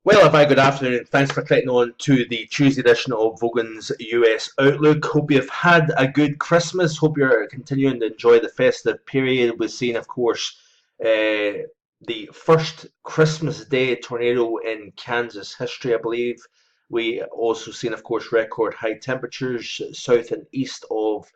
Well, a very good afternoon. Thanks for clicking on to the Tuesday edition of Vogan's US Outlook. Hope you've had a good Christmas. Hope you're continuing to enjoy the festive period. We've seen, of course, the first Christmas Day tornado in Kansas history, I believe. We also seen, of course, record high temperatures south and east of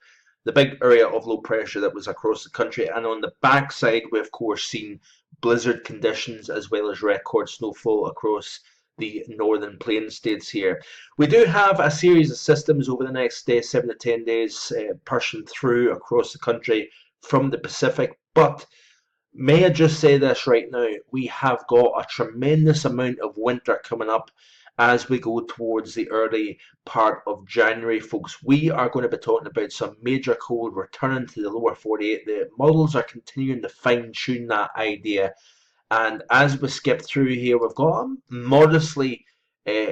the big area of low pressure that was across the country. And on the backside, we, of course, seen blizzard conditions as well as record snowfall across the northern plain states here. We do have a series of systems over the next 7 to 10 days pushing through across the country from the Pacific, but may I just say this right now, we have got a tremendous amount of winter coming up as we go towards the early part of January, folks. We are going to be talking about some major cold returning to the lower 48. The models are continuing to fine tune that idea. And as we skip through here, we've got a modestly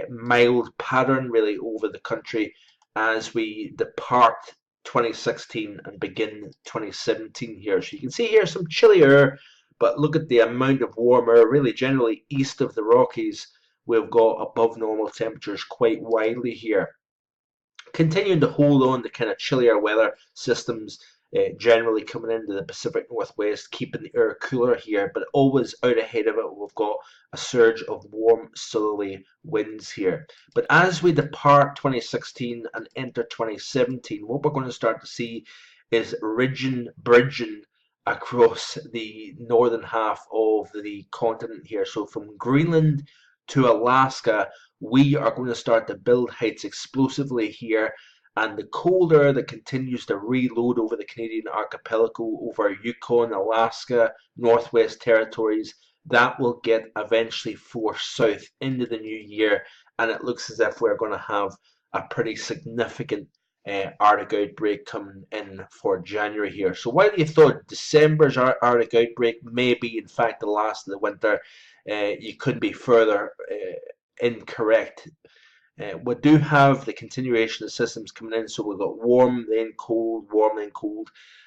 mild pattern really over the country as we depart 2016 and begin 2017 here. So you can see here some chilly air, but look at the amount of warm air really generally east of the Rockies. We've got above normal temperatures quite widely here. Continuing to hold on to kind of chillier weather systems generally coming into the Pacific Northwest, keeping the air cooler here, but always out ahead of it, we've got a surge of warm southerly winds here. But as we depart 2016 and enter 2017, what we're going to start to see is ridging, bridging across the northern half of the continent here. So from Greenland to Alaska, we are going to start to build heights explosively here, and the cold air that continues to reload over the Canadian archipelago, over Yukon, Alaska, Northwest Territories, that will get eventually forced south into the new year, and it looks as if we're going to have a pretty significant Arctic outbreak coming in for January here. So while you thought December's Arctic outbreak may be in fact the last of the winter, you couldn't be further incorrect. We do have the continuation of systems coming in, so we've got warm then cold,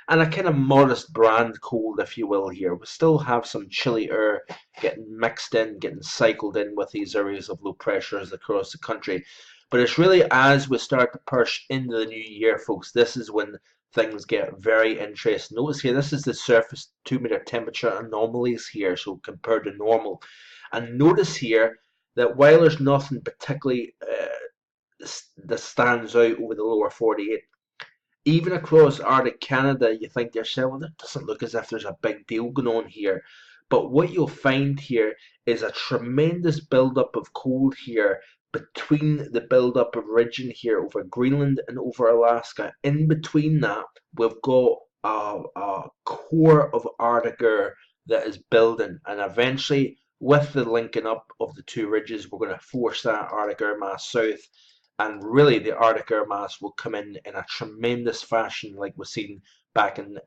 and a kind of modest brand cold, if you will, here. We still have some chilly air getting mixed in, getting cycled in with these areas of low pressures across the country. But it's really as we start to push into the new year, folks, this is when things get very interesting. Notice here, this is the surface 2 meter temperature anomalies here, so compared to normal. And notice here that while there's nothing particularly that stands out over the lower 48, even across Arctic Canada, you think to yourself, well, it doesn't look as if there's a big deal going on here. But what you'll find here is a tremendous buildup of cold here between the buildup of region here over Greenland and over Alaska. In between that, we've got a core of Arctic air that is building, and eventually with the linking up of the two ridges, we're going to force that Arctic air mass south, and really the Arctic air mass will come in a tremendous fashion, like we've seen back in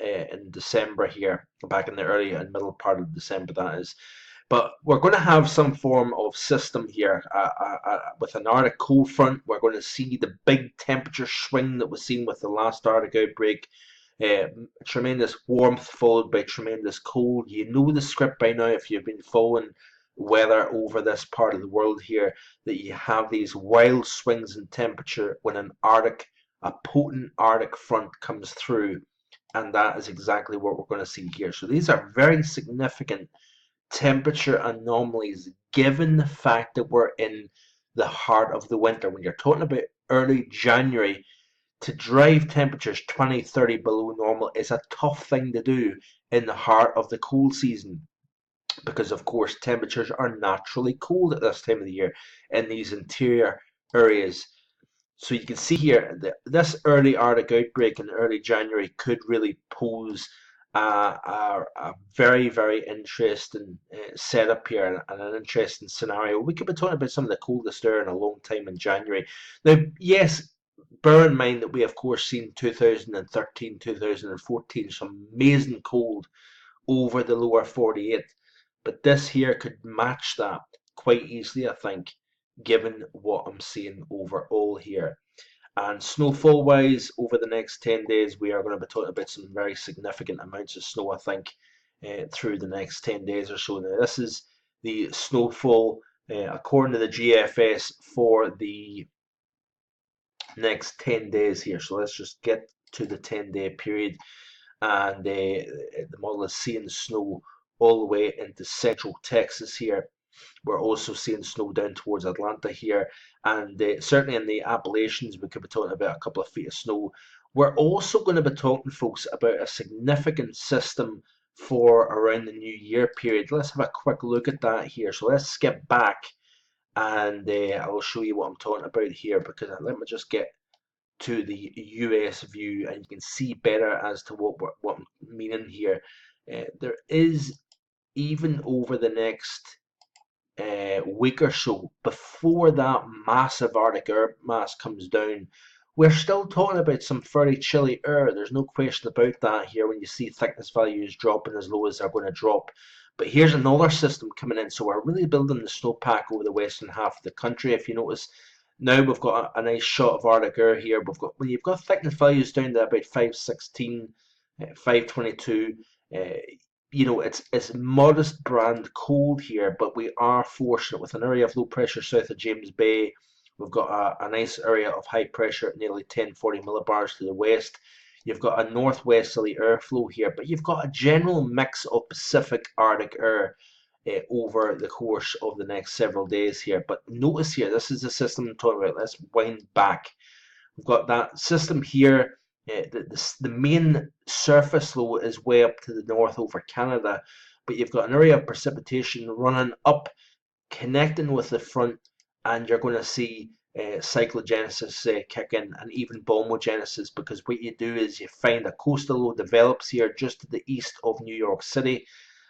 December here, back in the early and middle part of December, that is. But we're going to have some form of system here with an Arctic cold front. We're going to see the big temperature swing that was seen with the last Arctic outbreak. Tremendous warmth followed by tremendous cold. You know the script by now if you've been following weather over this part of the world here, that you have these wild swings in temperature when a potent Arctic front comes through, and that is exactly what we're going to see here. So these are very significant temperature anomalies given the fact that we're in the heart of the winter. When you're talking about early January, to drive temperatures 20, 30 below normal is a tough thing to do in the heart of the cold season, because of course temperatures are naturally cold at this time of the year in these interior areas. So you can see here that this early Arctic outbreak in early January could really pose a very, very interesting setup here, and an interesting scenario. We could be talking about some of the coldest air in a long time in January. Now, yes, bear in mind that we of course seen 2013, 2014 some amazing cold over the lower 48, but this here could match that quite easily, I think, given what I'm seeing overall here. And snowfall wise, over the next 10 days, we are going to be talking about some very significant amounts of snow, I think, through the next 10 days or so. Now, this is the snowfall according to the GFS for the next 10 days here. So let's just get to the 10-day period, and the model is seeing snow all the way into central Texas here. We're also seeing snow down towards Atlanta here, and certainly in the Appalachians, we could be talking about a couple of feet of snow. We're also going to be talking, folks, about a significant system for around the New Year period. Let's have a quick look at that here. So let's skip back, and I'll show you what I'm talking about here, because let me just get to the US view, and you can see better as to what I'm meaning here. There is, even over the next week or so before that massive Arctic air mass comes down, we're still talking about some fairly chilly air. There's no question about that here when you see thickness values dropping as low as they're going to drop. But here's another system coming in, so we're really building the snowpack over the western half of the country. If you notice, now we've got a nice shot of Arctic air here. When you've got thickness values down to about 516, 522. It's modest brand cold here, but we are fortunate with an area of low pressure south of James Bay. We've got a nice area of high pressure at nearly 1040 millibars to the west. You've got a northwesterly airflow here, but you've got a general mix of Pacific Arctic air over the course of the next several days here. But notice here, this is the system I'm talking about. Let's wind back. We've got that system here. The main surface low is way up to the north over Canada, but you've got an area of precipitation running up, connecting with the front, and you're going to see cyclogenesis kick in, and even bombogenesis, because what you do is you find a coastal low develops here just to the east of New York City,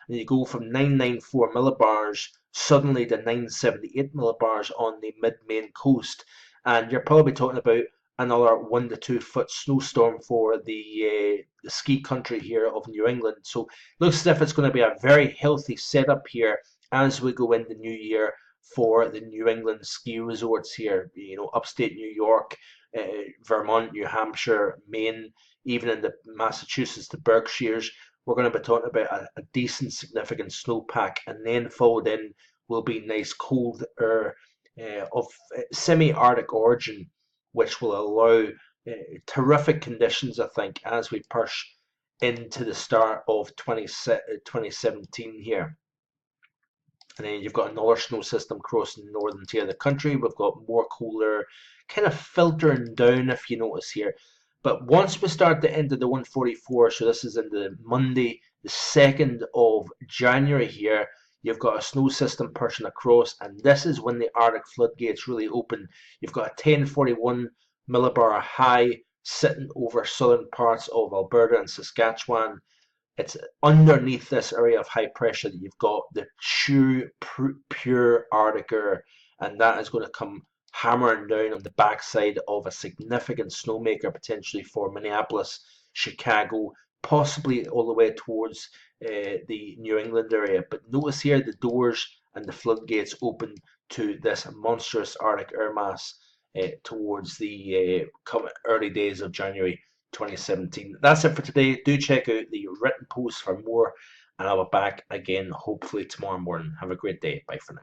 and you go from 994 millibars suddenly to 978 millibars on the mid-Maine coast, and you're probably talking about another 1 to 2 foot snowstorm for the ski country here of New England. So it looks as if it's going to be a very healthy setup here as we go into New Year for the New England ski resorts here. Upstate New York, Vermont, New Hampshire, Maine, even in the Massachusetts, the Berkshires. We're going to be talking about a decent, significant snowpack, and then followed in will be nice cold air of semi-Arctic origin, which will allow terrific conditions, I think, as we push into the start of 2017 here. And then you've got another snow system crossing the northern tier of the country. We've got more cooler, kind of filtering down, if you notice here. But once we start to enter the 144, so this is in the Monday, the 2nd of January here, you've got a snow system pushing across, and this is when the Arctic floodgates really open. You've got a 1041 millibar high sitting over southern parts of Alberta and Saskatchewan. It's underneath this area of high pressure that you've got the true pure Arctic air, and that is going to come hammering down on the backside of a significant snowmaker, potentially for Minneapolis, Chicago, possibly all the way towards the New England area. But notice here the doors and the floodgates open to this monstrous Arctic air mass towards the early days of January 2017. That's it for today. Do check out the written post for more, and I'll be back again hopefully tomorrow morning. Have a great day. Bye for now.